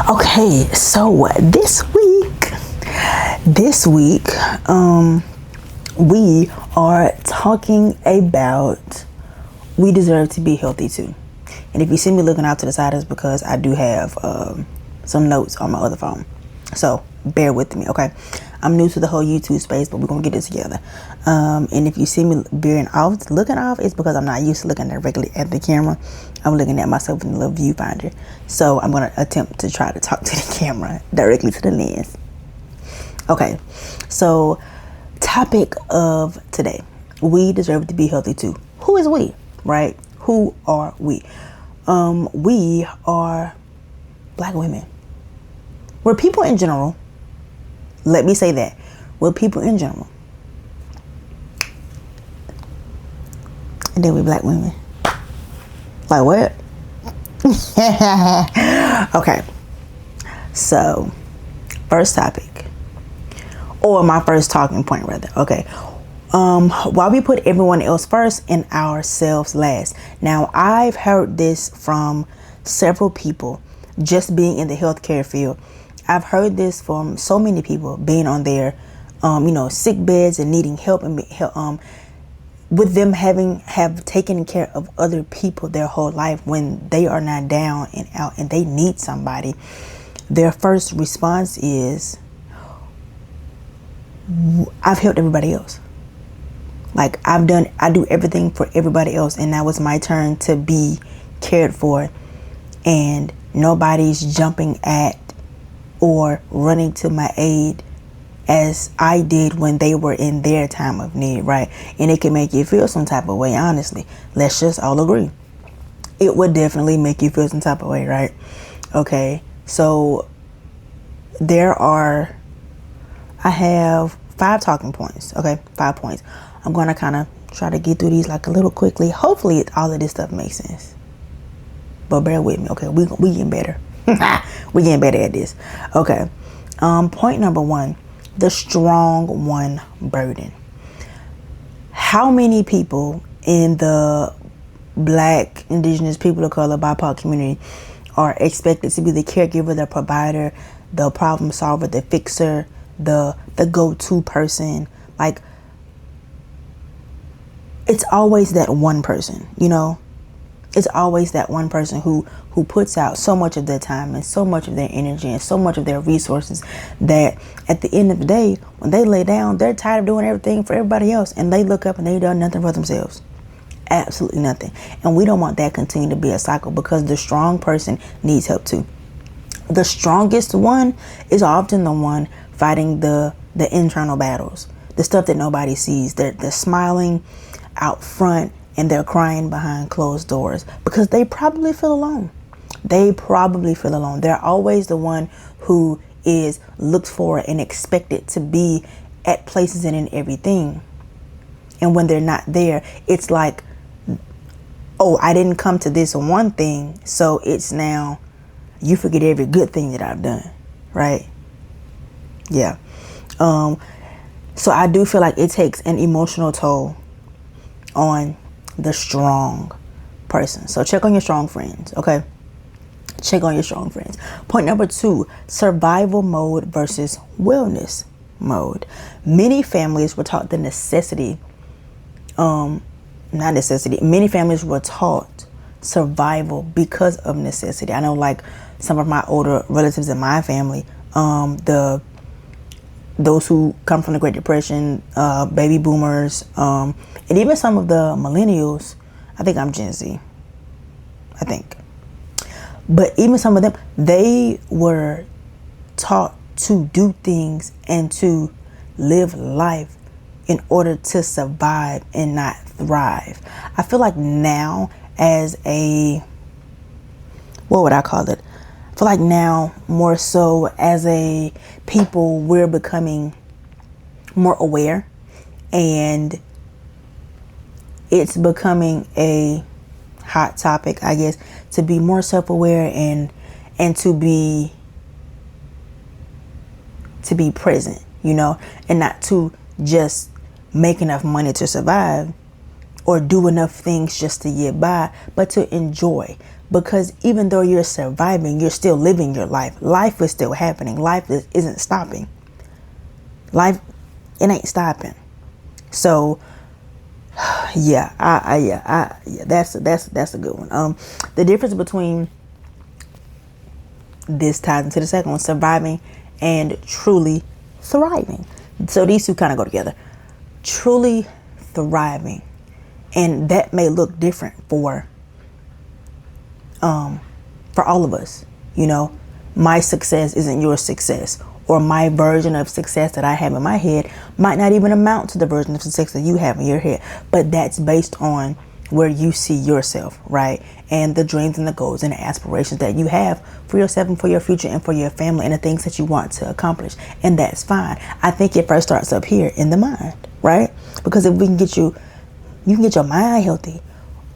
Okay, so this week, we are talking about we deserve to be healthy too. And if you see me looking out to the side, it's because I do have some notes on my other phone. So bear with me, okay? I'm new to the whole YouTube space, but we're gonna get this together. And if you see me looking off, it's because I'm not used to looking directly at the camera. I'm looking at myself in the little viewfinder. So I'm gonna attempt to try to talk to the camera directly to the lens. Okay, so topic of today: we deserve to be healthy too. Who is we, right? Who are we? We are Black women. We're people in general. Let me say that. We're people in general. And then we Black women. Like what? Okay. So, first topic. Or my first talking point rather. Okay. Why we put everyone else first and ourselves last. Now, I've heard this from several people just being in the healthcare field. I've heard this from so many people being on their, sick beds and needing help and with them have taken care of other people their whole life. When they are not down and out and they need somebody, their first response is, I've helped everybody else. Like I do everything for everybody else, and now it's my turn to be cared for, and nobody's jumping at or running to my aid as I did when they were in their time of need, right? And it can make you feel some type of way, honestly. Let's just all agree. It would definitely make you feel some type of way, right? Okay, so I have 5 talking points, okay? 5 points. I'm going to kind of try to get through these like a little quickly. Hopefully all of this stuff makes sense. But bear with me, okay? We getting better. We getting better at this. Okay. Point number 1, the strong one burden. How many people in the Black, Indigenous, people of color, BIPOC community are expected to be the caregiver, the provider, the problem solver, the fixer, the go-to person? Like, it's always that one person, It's always that one person who puts out so much of their time and so much of their energy and so much of their resources that at the end of the day, when they lay down, they're tired of doing everything for everybody else, and they look up and they've done nothing for themselves. Absolutely nothing. And we don't want that continue to be a cycle, because the strong person needs help too. The strongest one is often the one fighting the internal battles, the stuff that nobody sees. They're smiling out front and they're crying behind closed doors because they probably feel alone. They're always the one who is looked for and expected to be at places and in everything. And when they're not there, it's like, oh, I didn't come to this one thing, so it's now you forget every good thing that I've done, right? Yeah. So I do feel like it takes an emotional toll on the strong person. So check on your strong friends, okay? Check on your strong friends. Point number 2, survival mode versus wellness mode. Many families were taught many families were taught survival because of necessity. I know, like, some of my older relatives in my family, those who come from the Great Depression, baby boomers, and even some of the millennials. I think I'm Gen Z. I think. But even some of them, they were taught to do things and to live life in order to survive and not thrive. I feel like now what would I call it? I feel like now, more so as a people, we're becoming more aware, and it's becoming a hot topic, I guess, to be more self-aware and to be present, and not to just make enough money to survive or do enough things just to get by, but to enjoy. Because even though you're surviving, you're still living your life. Life is still happening. Life isn't stopping. Life, it ain't stopping. So yeah, that's a good one. The difference between this ties into the second one, surviving and truly thriving. So these two kind of go together. Truly thriving, and that may look different for all of us. You know, my success isn't your success, or my version of success that I have in my head might not even amount to the version of success that you have in your head. But that's based on where you see yourself, right? And the dreams and the goals and the aspirations that you have for yourself and for your future and for your family and the things that you want to accomplish. And that's fine. I think it first starts up here in the mind, right? Because if we can get you can get your mind healthy,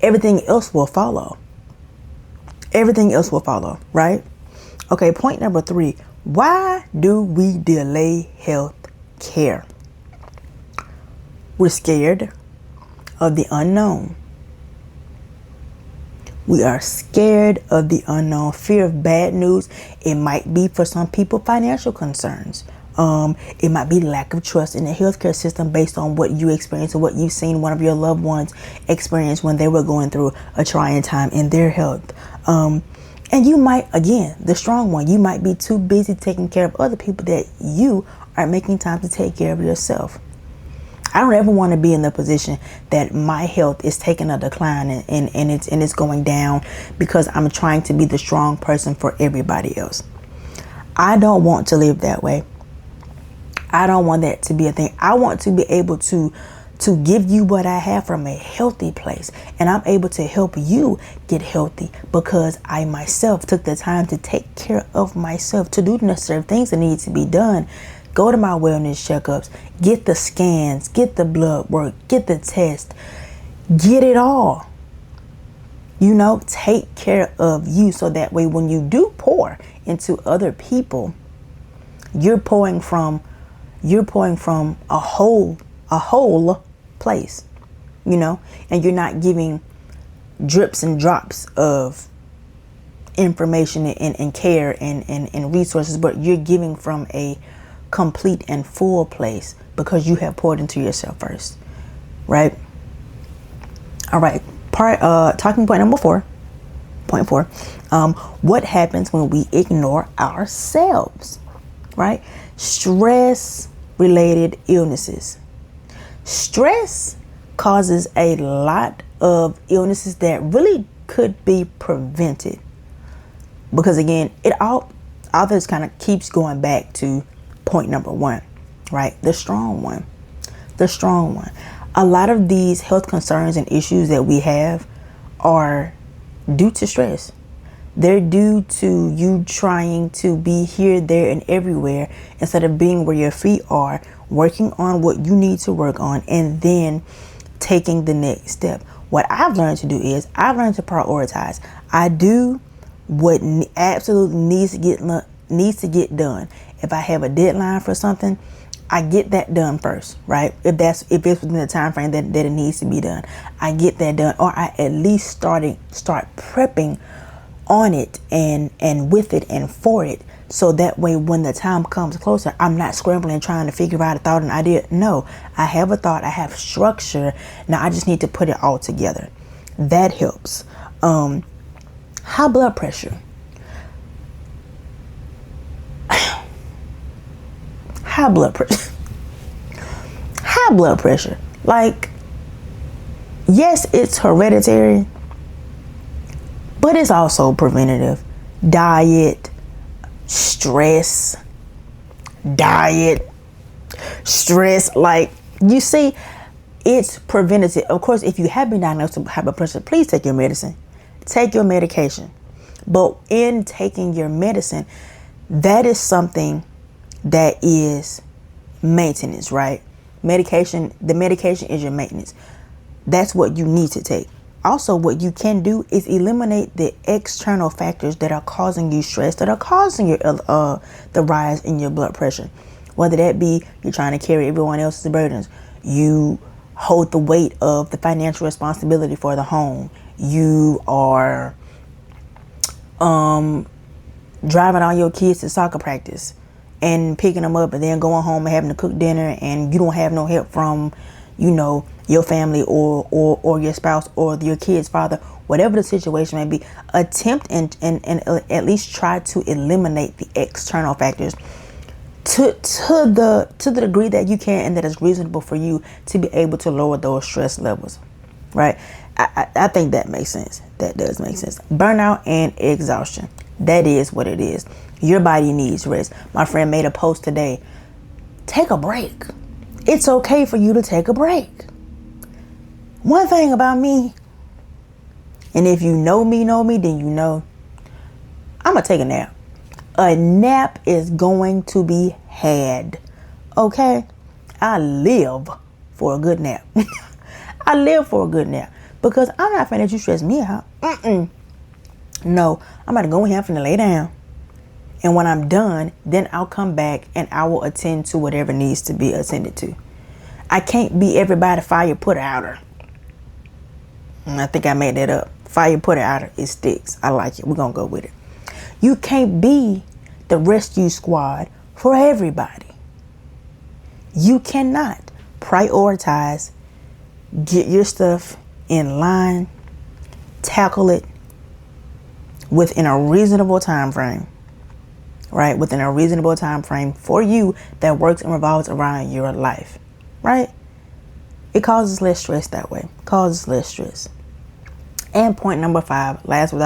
everything else will follow. Everything else will follow, right? Okay, point number 3. Why do we delay health care? We're scared of the unknown. We are scared of the unknown. Fear of bad news. It might be for some people financial concerns. It might be lack of trust in the healthcare system based on what you experienced or what you've seen one of your loved ones experience when they were going through a trying time in their health. And you might, again, the strong one, you might be too busy taking care of other people that you aren't making time to take care of yourself. I don't ever want to be in the position that my health is taking a decline and it's going down because I'm trying to be the strong person for everybody else. I don't want to live that way. I don't want that to be a thing. I want to be able to give you what I have from a healthy place. And I'm able to help you get healthy because I myself took the time to take care of myself, to do the necessary things that need to be done. Go to my wellness checkups, get the scans, get the blood work, get the test, get it all. You know, take care of you so that way when you do pour into other people, you're pouring from a whole place, you know, and you're not giving drips and drops of information and care and resources, but you're giving from a complete and full place because you have poured into yourself first, right? All right, talking point number 4. Point 4. What happens when we ignore ourselves, right? Stress-related illnesses. Stress causes a lot of illnesses that really could be prevented. Because again, all this kind of keeps going back to point number 1, right? The strong one. A lot of these health concerns and issues that we have are due to stress. They're due to you trying to be here, there, and everywhere instead of being where your feet are, working on what you need to work on, and then taking the next step. What I've learned to do is I've learned to prioritize. I do what absolutely needs to get done. If I have a deadline for something, I get that done first, right? If it's within the time frame that it needs to be done, I get that done, or I at least start prepping on it and with it and for it, so that way when the time comes closer, I'm not scrambling trying to figure out a thought and idea. No, I have a thought, I have structure. Now I just need to put it all together. That helps. High blood pressure. High blood pressure. High blood pressure. Like, yes, it's hereditary, but it's also preventative. Diet, stress. Like, you see, it's preventative. Of course, if you have been diagnosed with high blood pressure, please take your medicine. Take your medication. But in taking your medicine, that is something that is maintenance, right? The medication is your maintenance. That's what you need to take. Also, what you can do is eliminate the external factors that are causing you stress, that are causing your the rise in your blood pressure. Whether that be you're trying to carry everyone else's burdens, you hold the weight of the financial responsibility for the home. You are driving all your kids to soccer practice and picking them up and then going home and having to cook dinner, and you don't have no help from, your family or your spouse or your kid's father, whatever the situation may be. Attempt and at least try to eliminate the external factors to the degree that you can and that is reasonable for you to be able to lower those stress levels, right? I think that makes sense. That does make sense. Burnout and exhaustion. That is what it is. Your body needs rest. My friend made a post today. Take a break. It's okay for you to take a break. One thing about me, and if you know me, then you know, I'm going to take a nap. A nap is going to be had. Okay? I live for a good nap. I live for a good nap. Because I'm not finna let you stress me out. No, I'm about to go in here and lay down. And when I'm done, then I'll come back and I will attend to whatever needs to be attended to. I can't be everybody fire putter outer. I think I made that up. Fire putter outer. It sticks. I like it. We're going to go with it. You can't be the rescue squad for everybody. You cannot prioritize, get your stuff in line, tackle it within a reasonable time frame, right? Within a reasonable time frame for you that works and revolves around your life, right? It causes less stress that way. Causes less stress. And point number 5, last but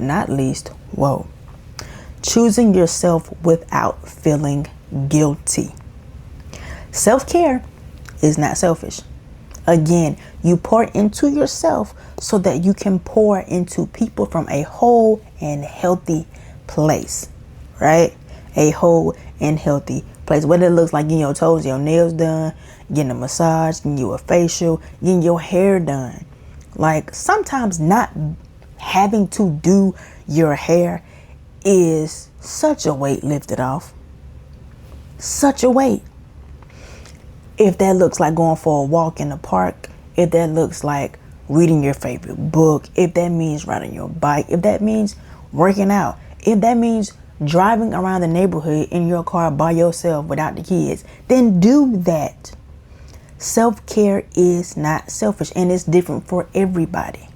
not least, choosing yourself without feeling guilty. Self-care is not selfish. Again, you pour into yourself so that you can pour into people from a whole and healthy place, right? A whole and healthy place. Whether it looks like getting your toes, your nails done, getting a massage, getting you a facial, getting your hair done. Like, sometimes not having to do your hair is such a weight lifted off. Such a weight. If that looks like going for a walk in the park, if that looks like reading your favorite book, if that means riding your bike, if that means working out, if that means driving around the neighborhood in your car by yourself without the kids, then do that. Self-care is not selfish, and it's different for everybody,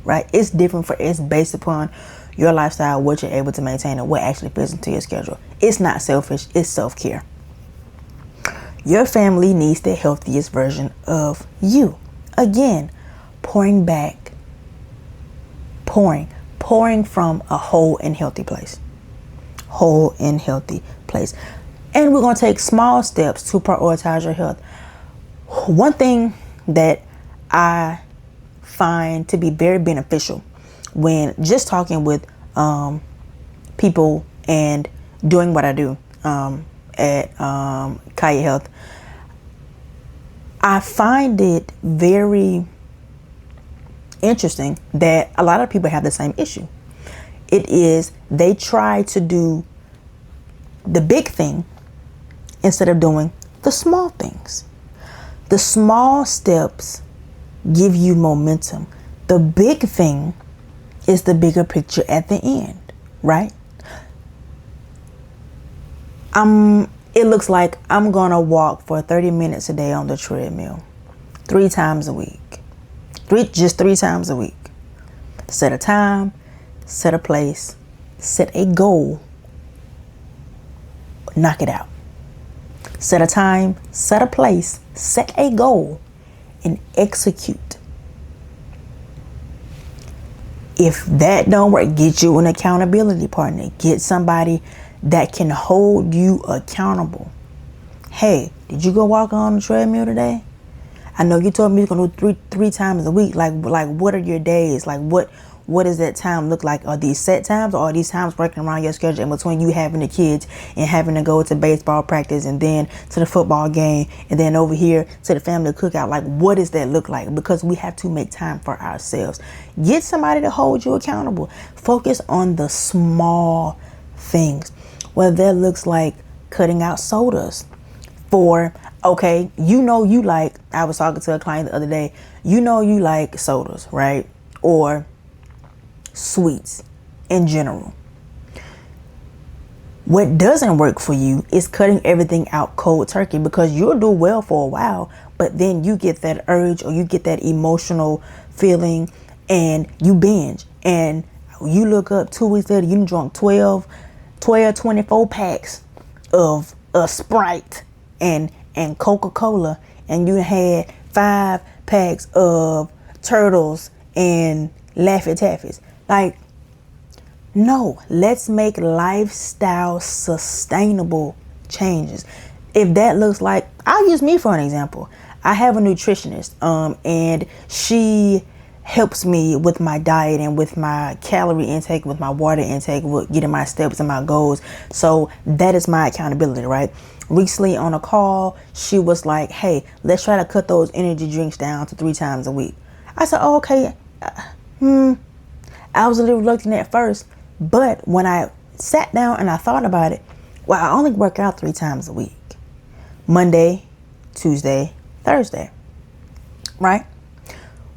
right? It's based upon your lifestyle, what you're able to maintain, and what actually fits into your schedule. It's not selfish, it's self-care. Your family needs the healthiest version of you. Again, pouring from a whole and healthy place. Whole and healthy place. And we're going to take small steps to prioritize your health. One thing that I find to be very beneficial when just talking with people and doing what I do at Khya Health, I find it very interesting that a lot of people have the same issue. It is they try to do the big thing instead of doing the small things. The small steps give you momentum. The big thing is the bigger picture at the end, right? It looks like I'm going to walk for 30 minutes a day on the treadmill 3 times a week. Just 3 times a week. Set a time, set a place, set a goal, knock it out. Set a time, set a place, set a goal, and execute. If that don't work, get you an accountability partner. Get somebody that can hold you accountable. Hey, did you go walk on the treadmill today? I know you told me you're gonna do three times a week. Like what are your days? Like what does that time look like? Are these set times, or are these times working around your schedule in between you having the kids and having to go to baseball practice and then to the football game and then over here to the family cookout? Like, what does that look like? Because we have to make time for ourselves. Get somebody to hold you accountable. Focus on the small things. Whether that looks like cutting out sodas for Okay, I was talking to a client the other day, you like sodas, right? Or sweets in general. What doesn't work for you is cutting everything out cold turkey, because you'll do well for a while, but then you get that urge or you get that emotional feeling and you binge. And you look up 2 weeks later, you drunk 24 packs of a Sprite and Coca-Cola, and you had 5 packs of Turtles and Laffy Taffies. Like, no, let's make lifestyle sustainable changes. If that looks like, I'll use me for an example. I have a nutritionist, and she helps me with my diet and with my calorie intake, with my water intake, with getting my steps and my goals. So that is my accountability, right? Recently on a call, she was like, hey, let's try to cut those energy drinks down to 3 times a week. I said, oh, okay. I was a little reluctant at first, but when I sat down and I thought about it, well, I only work out 3 times a week. Monday, Tuesday, Thursday, right?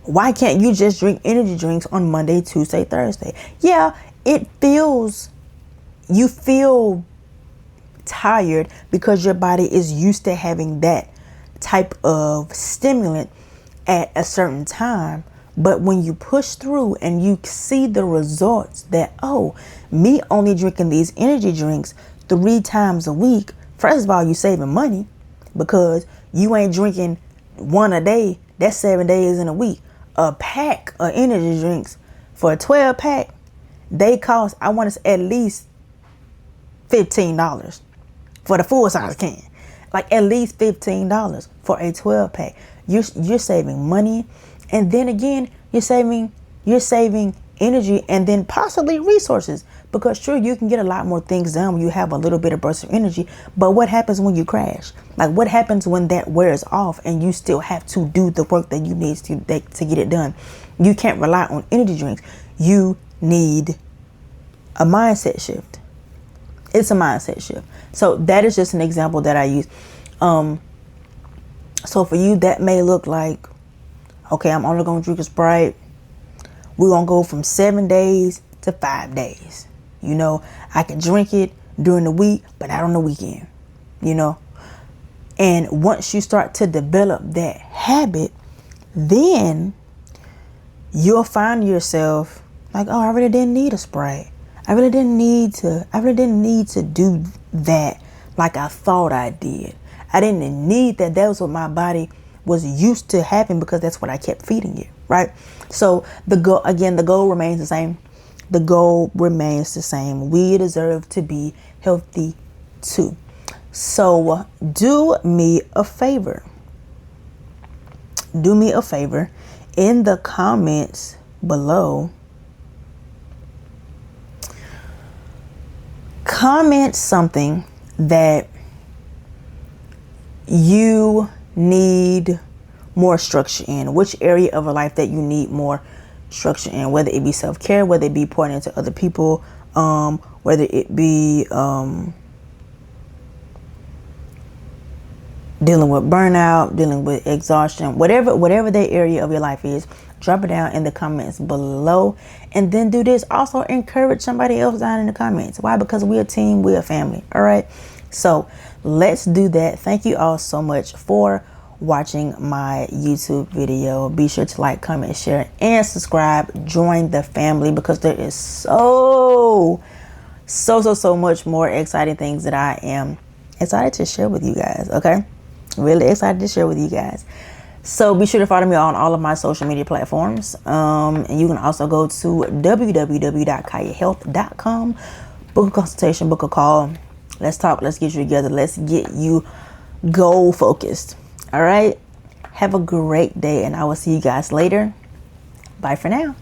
Why can't you just drink energy drinks on Monday, Tuesday, Thursday? Yeah, you feel tired because your body is used to having that type of stimulant at a certain time. But when you push through and you see the results that, oh, me only drinking these energy drinks 3 times a week, first of all, you're saving money because you ain't drinking one a day. That's 7 days in a week. A pack of energy drinks for a 12 pack, they cost, I want to say, at least $15 for the full size can. Like at least $15 for a 12 pack. You're saving money. And then again, you're saving energy and then possibly resources, because sure, you can get a lot more things done when you have a little bit of burst of energy. But what happens when you crash? Like, what happens when that wears off and you still have to do the work that you need to get it done? You can't rely on energy drinks. You need a mindset shift. It's a mindset shift. So that is just an example that I use. So for you, that may look like, okay, I'm only going to drink a Sprite. We're going to go from 7 days to 5 days. I can drink it during the week, but not on the weekend, And once you start to develop that habit, then you'll find yourself like, oh, I really didn't need a Sprite. I really didn't need to do that like I thought I did. I didn't need that. That was what my body was used to having because that's what I kept feeding it, right? So the goal remains the same. The goal remains the same. We deserve to be healthy too. So do me a favor. Do me a favor in the comments below. Comment something that you need more structure in, which area of a life that you need more structure in, whether it be self-care, whether it be pouring into other people, whether it be dealing with burnout, dealing with exhaustion, whatever that area of your life is, drop it down in the comments below. And then do this, also encourage somebody else down in the comments. Why? Because we're a team, we're a family. All right, so let's do that. Thank you all so much for watching my YouTube video. Be sure to like, comment, share, and subscribe. Join the family, because there is so much more exciting things that I am excited to share with you guys. Okay, really excited to share with you guys. So be sure to follow me on all of my social media platforms. And you can also go to www.khyahealth.com, book a consultation, book a call. Let's talk. Let's get you together. Let's get you goal focused. All right. Have a great day, and I will see you guys later. Bye for now.